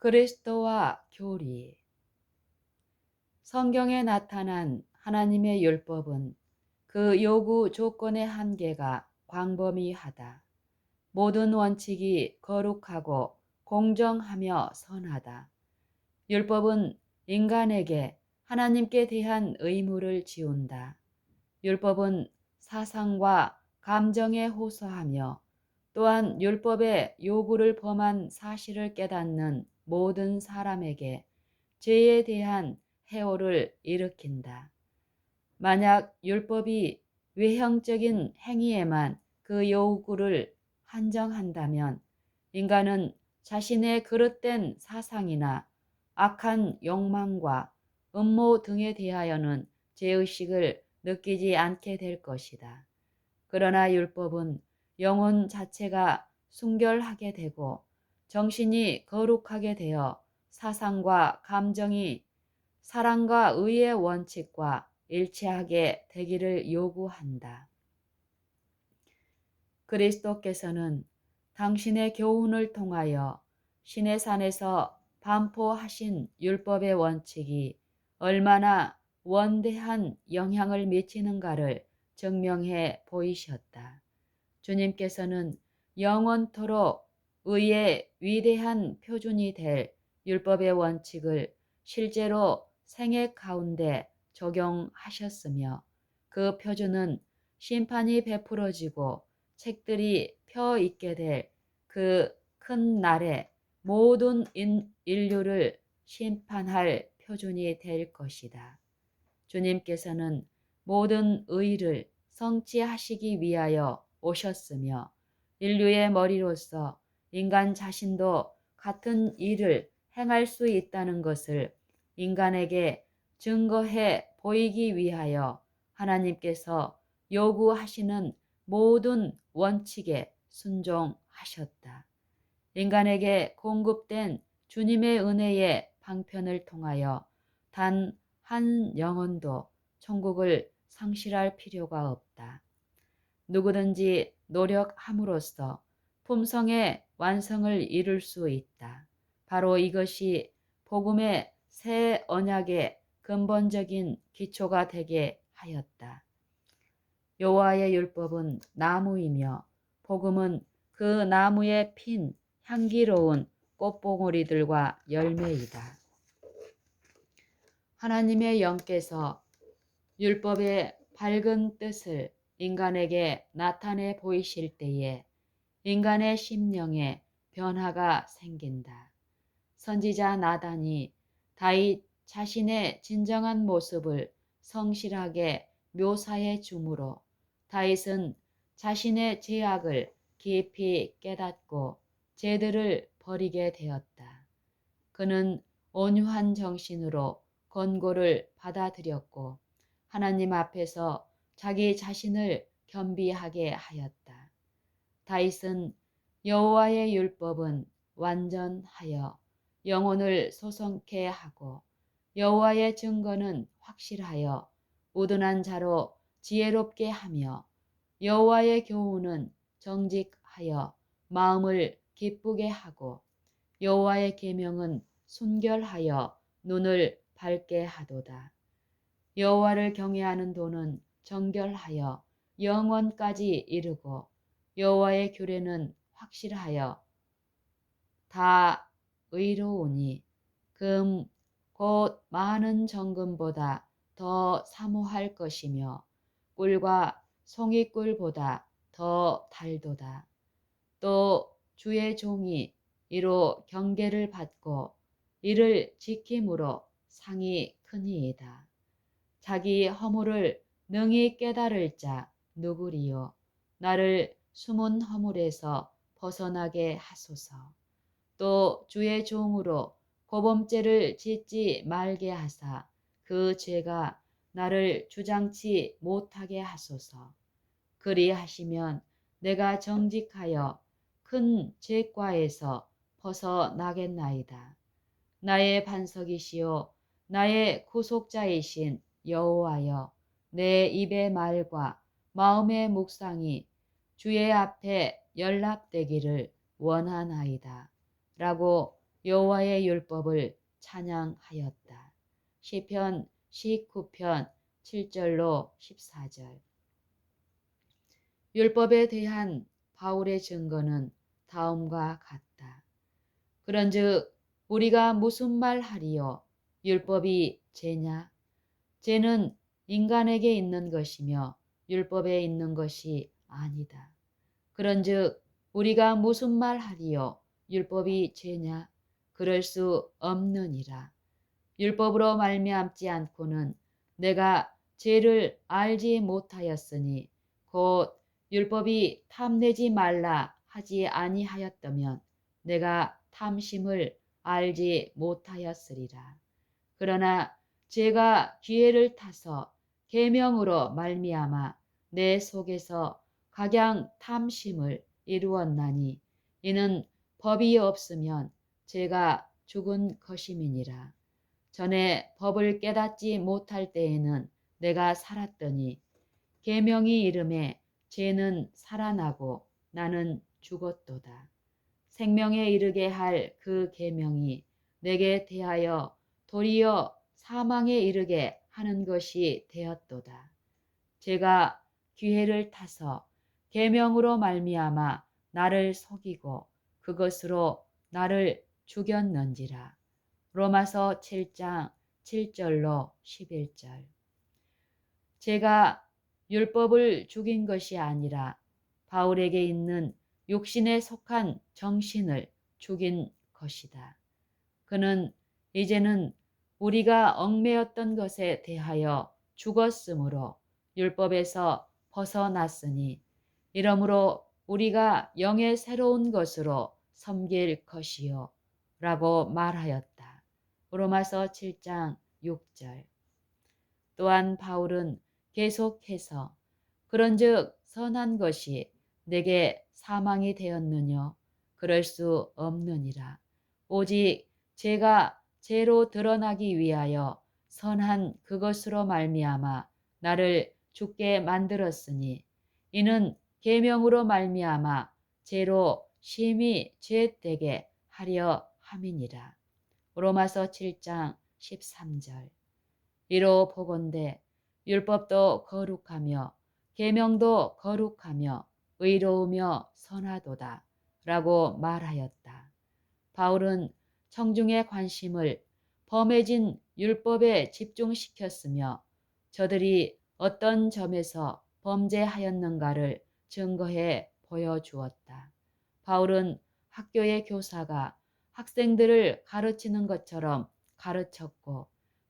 그리스도와 교리. 성경에 나타난 하나님의 율법은 그 요구 조건의 한계가 광범위하다. 모든 원칙이 거룩하고 공정하며 선하다. 율법은 인간에게 하나님께 대한 의무를 지운다. 율법은 사상과 감정에 호소하며 또한 율법의 요구를 범한 사실을 깨닫는 모든 사람에게 죄에 대한 해오를 일으킨다. 만약 율법이 외형적인 행위에만 그 요구를 한정한다면 인간은 자신의 그릇된 사상이나 악한 욕망과 음모 등에 대하여는 죄의식을 느끼지 않게 될 것이다. 그러나 율법은 영혼 자체가 순결하게 되고 정신이 거룩하게 되어 사상과 감정이 사랑과 의의 원칙과 일치하게 되기를 요구한다. 그리스도께서는 당신의 교훈을 통하여 신의 산에서 반포하신 율법의 원칙이 얼마나 원대한 영향을 미치는가를 증명해 보이셨다. 주님께서는 영원토록 의의 위대한 표준이 될 율법의 원칙을 실제로 생애 가운데 적용하셨으며 그 표준은 심판이 베풀어지고 책들이 펴 있게 될 그 큰 날에 모든 인류를 심판할 표준이 될 것이다. 주님께서는 모든 의를 성취하시기 위하여 오셨으며 인류의 머리로서 인간 자신도 같은 일을 행할 수 있다는 것을 인간에게 증거해 보이기 위하여 하나님께서 요구하시는 모든 원칙에 순종하셨다. 인간에게 공급된 주님의 은혜의 방편을 통하여 단 한 영혼도 천국을 상실할 필요가 없다. 누구든지 노력함으로써 품성의 완성을 이룰 수 있다. 바로 이것이 복음의 새 언약의 근본적인 기초가 되게 하였다. 여호와의 율법은 나무이며 복음은 그 나무에 핀 향기로운 꽃봉오리들과 열매이다. 하나님의 영께서 율법의 밝은 뜻을 인간에게 나타내 보이실 때에 인간의 심령에 변화가 생긴다. 선지자 나단이 다윗 자신의 진정한 모습을 성실하게 묘사해 주므로 다윗은 자신의 죄악을 깊이 깨닫고 죄들을 버리게 되었다. 그는 온유한 정신으로 권고를 받아들였고 하나님 앞에서 자기 자신을 겸비하게 하였다. 다윗은 여호와의 율법은 완전하여 영혼을 소성케 하고 여호와의 증거는 확실하여 우둔한 자로 지혜롭게 하며 여호와의 교훈은 정직하여 마음을 기쁘게 하고 여호와의 계명은 순결하여 눈을 밝게 하도다. 여호와를 경외하는 도는 정결하여 영원까지 이르고 여호와의 규례는 확실하여 다 의로우니 금 곧 많은 정금보다 더 사모할 것이며 꿀과 송이꿀보다 더 달도다. 또 주의 종이 이로 경계를 받고 이를 지킴으로 상이 크니이다. 자기 허물을 능히 깨달을 자 누구리요. 나를 숨은 허물에서 벗어나게 하소서. 또 주의 종으로 고범죄를 짓지 말게 하사 그 죄가 나를 주장치 못하게 하소서. 그리하시면 내가 정직하여 큰 죄과에서 벗어나겠나이다. 나의 반석이시요 나의 구속자이신 여호와여, 내 입의 말과 마음의 묵상이 주의 앞에 연락되기를 원하나이다. 라고 여호와의 율법을 찬양하였다. 시편 19편 7절로 14절. 율법에 대한 바울의 증거는 다음과 같다. 그런즉 우리가 무슨 말 하리요? 율법이 죄냐? 죄는 인간에게 있는 것이며 율법에 있는 것이 아니다. 그런즉 우리가 무슨 말 하리요? 율법이 죄냐? 그럴 수 없느니라. 율법으로 말미암지 않고는 내가 죄를 알지 못하였으니 곧 율법이 탐내지 말라 하지 아니하였다면 내가 탐심을 알지 못하였으리라. 그러나 죄가 기회를 타서 계명으로 말미암아 내 속에서 각양 탐심을 이루었나니 이는 법이 없으면 죄가 죽은 것임이니라. 전에 법을 깨닫지 못할 때에는 내가 살았더니 계명이 이름에 죄는 살아나고 나는 죽었도다. 생명에 이르게 할 그 계명이 내게 대하여 도리어 사망에 이르게 하는 것이 되었도다. 제가 기회를 타서 계명으로 말미암아 나를 속이고 그것으로 나를 죽였는지라. 로마서 7장 7절로 11절. 제가 율법을 죽인 것이 아니라 바울에게 있는 육신에 속한 정신을 죽인 것이다. 그는 이제는 우리가 얽매였던 것에 대하여 죽었으므로 율법에서 벗어났으니 이러므로 우리가 영의 새로운 것으로 섬길 것이요 라고 말하였다. 로마서 7장 6절. 또한 바울은 계속해서 그런즉 선한 것이 내게 사망이 되었느뇨? 그럴 수 없느니라. 오직 죄가 죄로 드러나기 위하여 선한 그것으로 말미암아 나를 죽게 만들었으니 이는 계명으로 말미암아 죄로 심히 죄되게 하려 함이니라. 로마서 7장 13절. 이로 보건대 율법도 거룩하며 계명도 거룩하며 의로우며 선하도다 라고 말하였다. 바울은 청중의 관심을 범해진 율법에 집중시켰으며 저들이 어떤 점에서 범죄하였는가를 증거해 보여주었다. 바울은 학교의 교사가 학생들을 가르치는 것처럼 가르쳤고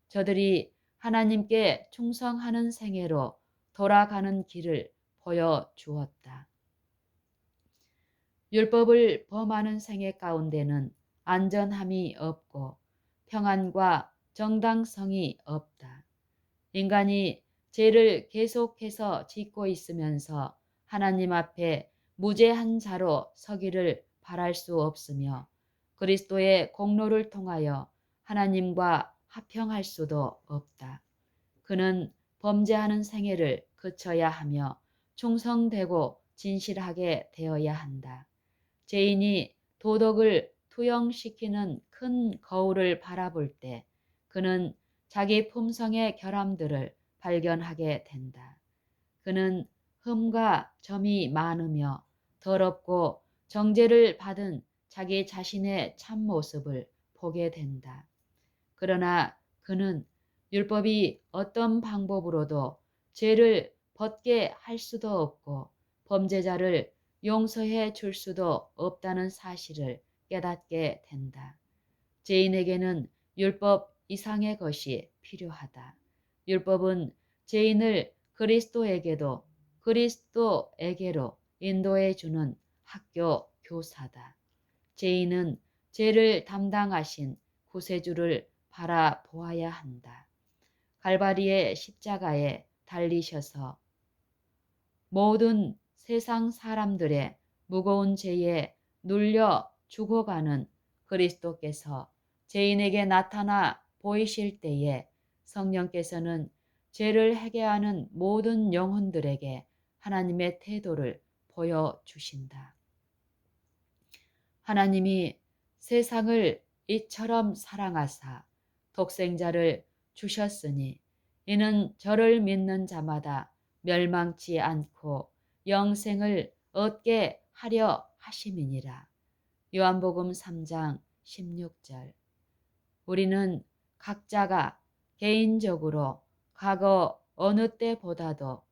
저들이 하나님께 충성하는 생애로 돌아가는 길을 보여주었다. 율법을 범하는 생애 가운데는 안전함이 없고 평안과 정당성이 없다. 인간이 죄를 계속해서 짓고 있으면서 하나님 앞에 무죄한 자로 서기를 바랄 수 없으며 그리스도의 공로를 통하여 하나님과 합형할 수도 없다. 그는 범죄하는 생애를 그쳐야 하며 충성되고 진실하게 되어야 한다. 죄인이 도덕을 투영시키는 큰 거울을 바라볼 때 그는 자기 품성의 결함들을 발견하게 된다. 그는 흠과 점이 많으며 더럽고 정죄를 받은 자기 자신의 참모습을 보게 된다. 그러나 그는 율법이 어떤 방법으로도 죄를 벗게 할 수도 없고 범죄자를 용서해 줄 수도 없다는 사실을 깨닫게 된다. 죄인에게는 율법 이상의 것이 필요하다. 율법은 죄인을 그리스도에게도 그리스도에게로 인도해 주는 학교 교사다. 죄인은 죄를 담당하신 구세주를 바라보아야 한다. 갈바리의 십자가에 달리셔서 모든 세상 사람들의 무거운 죄에 눌려 죽어가는 그리스도께서 죄인에게 나타나 보이실 때에 성령께서는 죄를 회개하는 모든 영혼들에게 하나님의 태도를 보여주신다. 하나님이 세상을 이처럼 사랑하사 독생자를 주셨으니 이는 저를 믿는 자마다 멸망치 않고 영생을 얻게 하려 하심이니라. 요한복음 3장 16절. 우리는 각자가 개인적으로 과거 어느 때보다도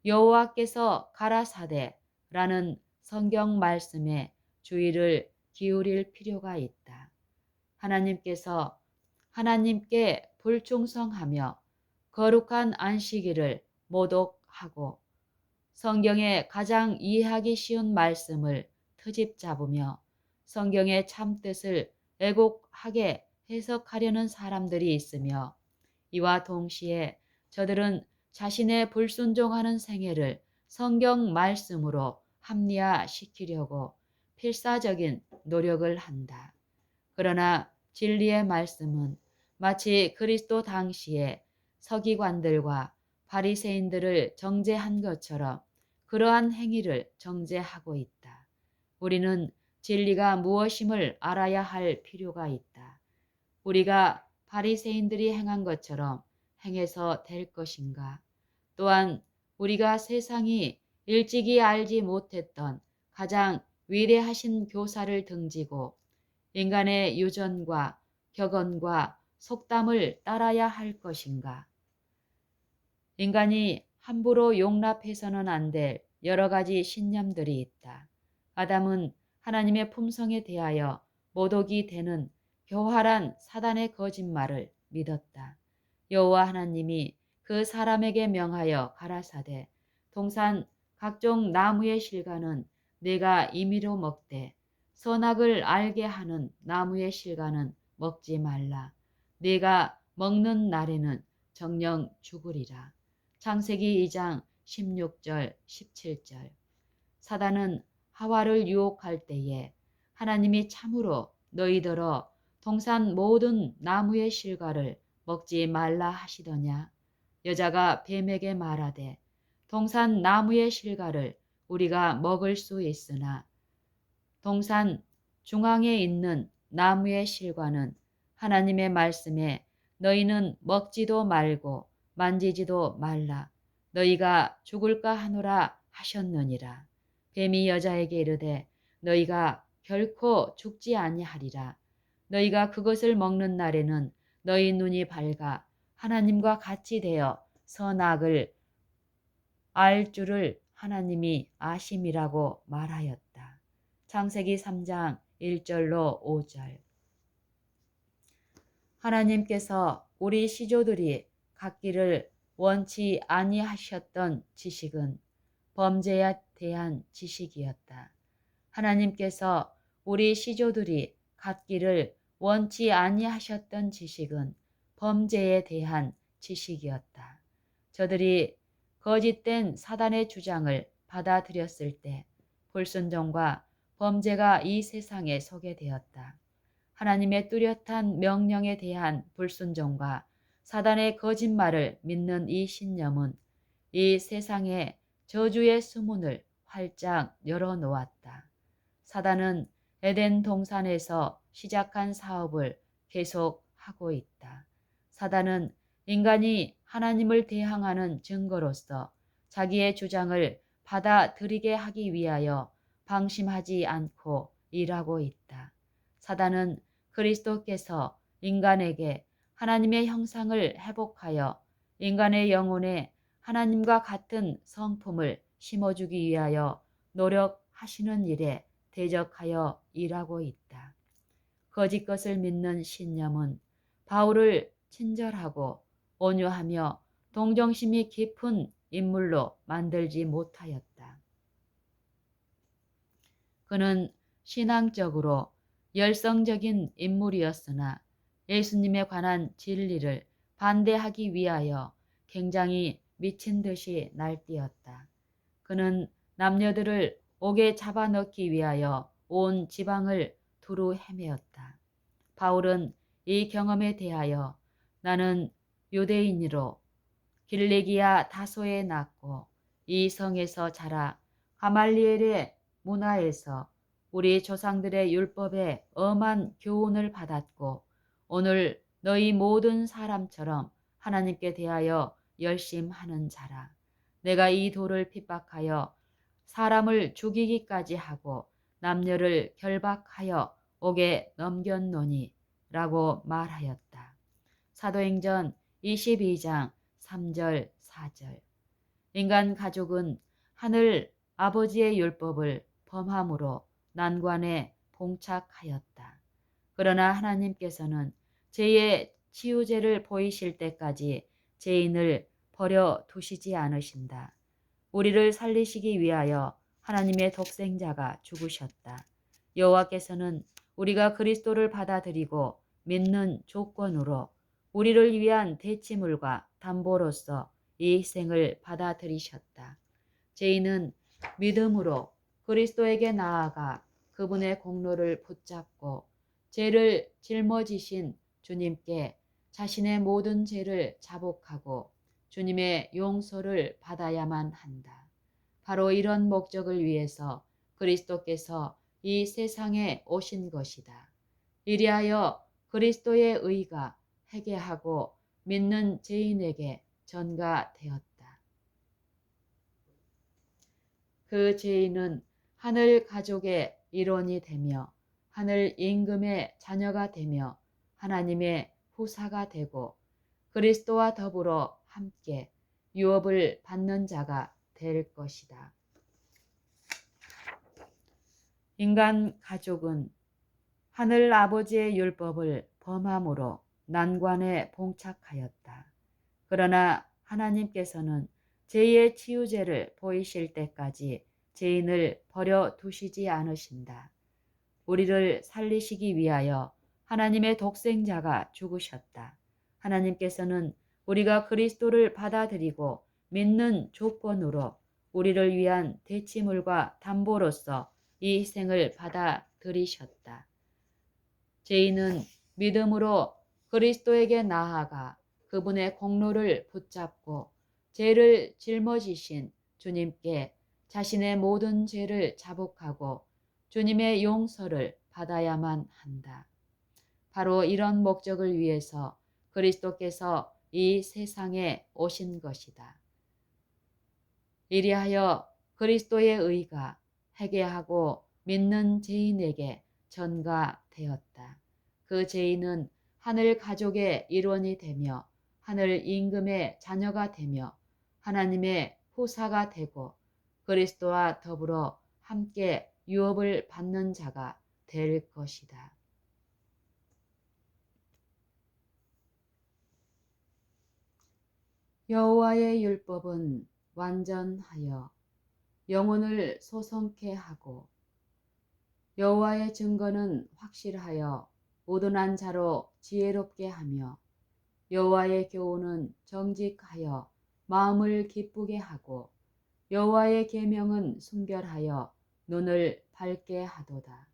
여호와께서 가라사대라는 성경 말씀에 주의를 기울일 필요가 있다. 하나님께서 하나님께 불충성하며 거룩한 안식일을 모독하고 성경의 가장 이해하기 쉬운 말씀을 트집 잡으며 성경의 참뜻을 왜곡하게 해석하려는 사람들이 있으며 이와 동시에 저들은 자신의 불순종하는 생애를 성경 말씀으로 합리화시키려고 필사적인 노력을 한다. 그러나 진리의 말씀은 마치 그리스도 당시에 서기관들과 바리새인들을 정죄한 것처럼 그러한 행위를 정죄하고 있다. 우리는 진리가 무엇임을 알아야 할 필요가 있다. 우리가 바리새인들이 행한 것처럼 행해서 될 것인가? 또한 우리가 세상이 일찍이 알지 못했던 가장 위대하신 교사를 등지고 인간의 유전과 격언과 속담을 따라야 할 것인가? 인간이 함부로 용납해서는 안 될 여러 가지 신념들이 있다. 아담은 하나님의 품성에 대하여 모독이 되는 교활한 사단의 거짓말을 믿었다. 여호와 하나님이 그 사람에게 명하여 가라사대 동산 각종 나무의 실과는 네가 임의로 먹되 선악을 알게 하는 나무의 실과는 먹지 말라. 네가 먹는 날에는 정녕 죽으리라. 창세기 2장 16절 17절. 사단은 하와를 유혹할 때에 하나님이 참으로 너희더러 동산 모든 나무의 실과를 먹지 말라 하시더냐. 여자가 뱀에게 말하되 동산 나무의 실과를 우리가 먹을 수 있으나 동산 중앙에 있는 나무의 실과는 하나님의 말씀에 너희는 먹지도 말고 만지지도 말라. 너희가 죽을까 하노라 하셨느니라. 뱀이 여자에게 이르되 너희가 결코 죽지 아니하리라. 너희가 그것을 먹는 날에는 너희 눈이 밝아 하나님과 같이 되어 선악을 알 줄을 하나님이 아심이라고 말하였다. 창세기 3장 1절로 5절. 하나님께서 우리 시조들이 갖기를 원치 아니하셨던 지식은 범죄에 대한 지식이었다. 하나님께서 우리 시조들이 갖기를 원치 아니하셨던 지식은 범죄에 대한 지식이었다. 저들이 거짓된 사단의 주장을 받아들였을 때 불순종과 범죄가 이 세상에 소개되었다. 하나님의 뚜렷한 명령에 대한 불순종과 사단의 거짓말을 믿는 이 신념은 이 세상에 저주의 수문을 활짝 열어놓았다. 사단은 에덴 동산에서 시작한 사업을 계속하고 있다. 사단은 인간이 하나님을 대항하는 증거로서 자기의 주장을 받아들이게 하기 위하여 방심하지 않고 일하고 있다. 사단은 그리스도께서 인간에게 하나님의 형상을 회복하여 인간의 영혼에 하나님과 같은 성품을 심어주기 위하여 노력하시는 일에 대적하여 일하고 있다. 거짓 것을 믿는 신념은 바울을 친절하고 온유하며 동정심이 깊은 인물로 만들지 못하였다. 그는 신앙적으로 열성적인 인물이었으나 예수님에 관한 진리를 반대하기 위하여 굉장히 미친 듯이 날뛰었다. 그는 남녀들을 옥에 잡아넣기 위하여 온 지방을 두루 헤매었다. 바울은 이 경험에 대하여 나는 유대인으로 길리기아 다소에 났고 이 성에서 자라 가말리엘의 문화에서 우리 조상들의 율법에 엄한 교훈을 받았고 오늘 너희 모든 사람처럼 하나님께 대하여 열심하는 자라. 내가 이 돌을 핍박하여 사람을 죽이기까지 하고 남녀를 결박하여 옥에 넘겼노니 라고 말하였다. 사도행전 22장 3절 4절. 인간 가족은 하늘 아버지의 율법을 범함으로 난관에 봉착하였다. 그러나 하나님께서는 죄의 치유제를 보이실 때까지 죄인을 버려 두시지 않으신다. 우리를 살리시기 위하여 하나님의 독생자가 죽으셨다. 여호와께서는 우리가 그리스도를 받아들이고 믿는 조건으로 우리를 위한 대치물과 담보로서 이 희생을 받아들이셨다. 죄인은 믿음으로 그리스도에게 나아가 그분의 공로를 붙잡고 죄를 짊어지신 주님께 자신의 모든 죄를 자복하고 주님의 용서를 받아야만 한다. 바로 이런 목적을 위해서 그리스도께서 이 세상에 오신 것이다. 이리하여 그리스도의 의가 회개하고 믿는 죄인에게 전가되었다. 그 죄인은 하늘 가족의 일원이 되며 하늘 임금의 자녀가 되며 하나님의 후사가 되고 그리스도와 더불어 함께 유업을 받는 자가 될 것이다. 인간 가족은 하늘 아버지의 율법을 범함으로 난관에 봉착하였다. 그러나 하나님께서는 죄의 치유제를 보이실 때까지 죄인을 버려 두시지 않으신다. 우리를 살리시기 위하여 하나님의 독생자가 죽으셨다. 하나님께서는 우리가 그리스도를 받아들이고 믿는 조건으로 우리를 위한 대치물과 담보로서 이 희생을 받아들이셨다. 죄인은 믿음으로 그리스도에게 나아가 그분의 공로를 붙잡고 죄를 짊어지신 주님께 자신의 모든 죄를 자복하고 주님의 용서를 받아야만 한다. 바로 이런 목적을 위해서 그리스도께서 이 세상에 오신 것이다. 이리하여 그리스도의 의가 회개하고 믿는 죄인에게 전가되었다. 그 죄인은 하늘 가족의 일원이 되며 하늘 임금의 자녀가 되며 하나님의 후사가 되고 그리스도와 더불어 함께 유업을 받는 자가 될 것이다. 여호와의 율법은 완전하여 영혼을 소성케 하고 여호와의 증거는 확실하여 우둔한 자로 지혜롭게 하며 여호와의 교훈은 정직하여 마음을 기쁘게 하고 여호와의 계명은 순결하여 눈을 밝게 하도다.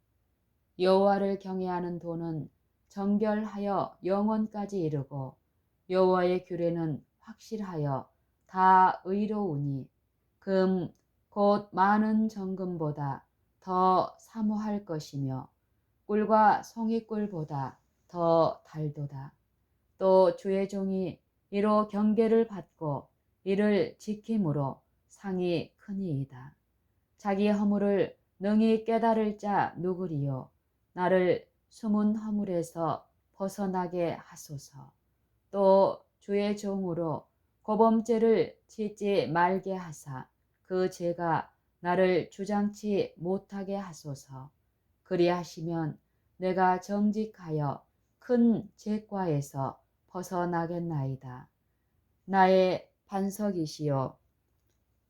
여호와를 경외하는 도는 정결하여 영원까지 이르고 여호와의 규례는 확실하여 다 의로우니 금 곧 많은 정금보다 더 사모할 것이며 꿀과 송이꿀보다 더 달도다. 또 주의 종이 이로 경계를 받고 이를 지킴으로 상이 크니이다. 자기 허물을 능히 깨달을 자 누구리요. 나를 숨은 허물에서 벗어나게 하소서. 또 주의 종으로 고범죄를 짓지 말게 하사 그 죄가 나를 주장치 못하게 하소서. 그리하시면 내가 정직하여 큰 죄과에서 벗어나겠나이다. 나의 반석이시요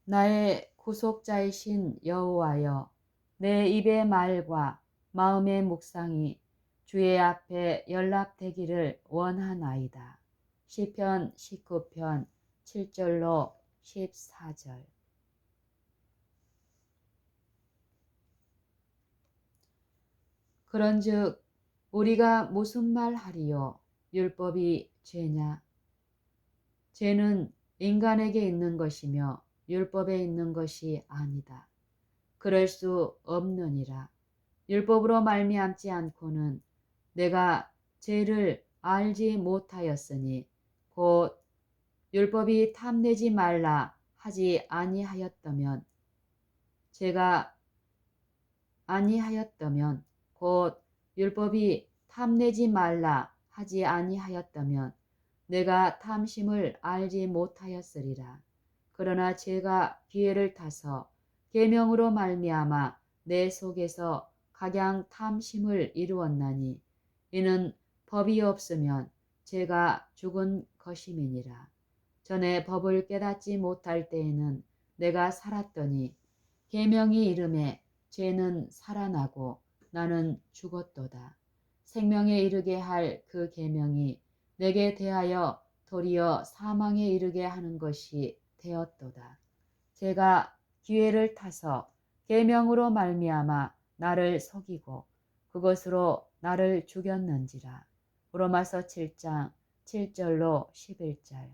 나의 구속자이신 여호와여, 내 입의 말과 마음의 묵상이 주의 앞에 연락되기를 원하나이다. 시편 19편 7절로 14절. 그런즉 우리가 무슨 말 하리요? 율법이 죄냐? 죄는 인간에게 있는 것이며 율법에 있는 것이 아니다. 그럴 수 없느니라. 율법으로 말미암지 않고는 내가 죄를 알지 못하였으니 곧 율법이 탐내지 말라 하지 아니하였다면 제가 아니하였다면 곧 율법이 탐내지 말라 하지 아니하였다면 내가 탐심을 알지 못하였으리라. 그러나 제가 기회를 타서 계명으로 말미암아 내 속에서 각양 탐심을 이루었나니 이는 법이 없으면 제가 죽은 것임이니라. 전에 법을 깨닫지 못할 때에는 내가 살았더니 계명이 이름에 죄는 살아나고 나는 죽었도다. 생명에 이르게 할 그 계명이 내게 대하여 도리어 사망에 이르게 하는 것이 되었도다. 제가 기회를 타서 계명으로 말미암아 나를 속이고 그것으로 나를 죽였는지라. 로마서 7장 7절로 11절.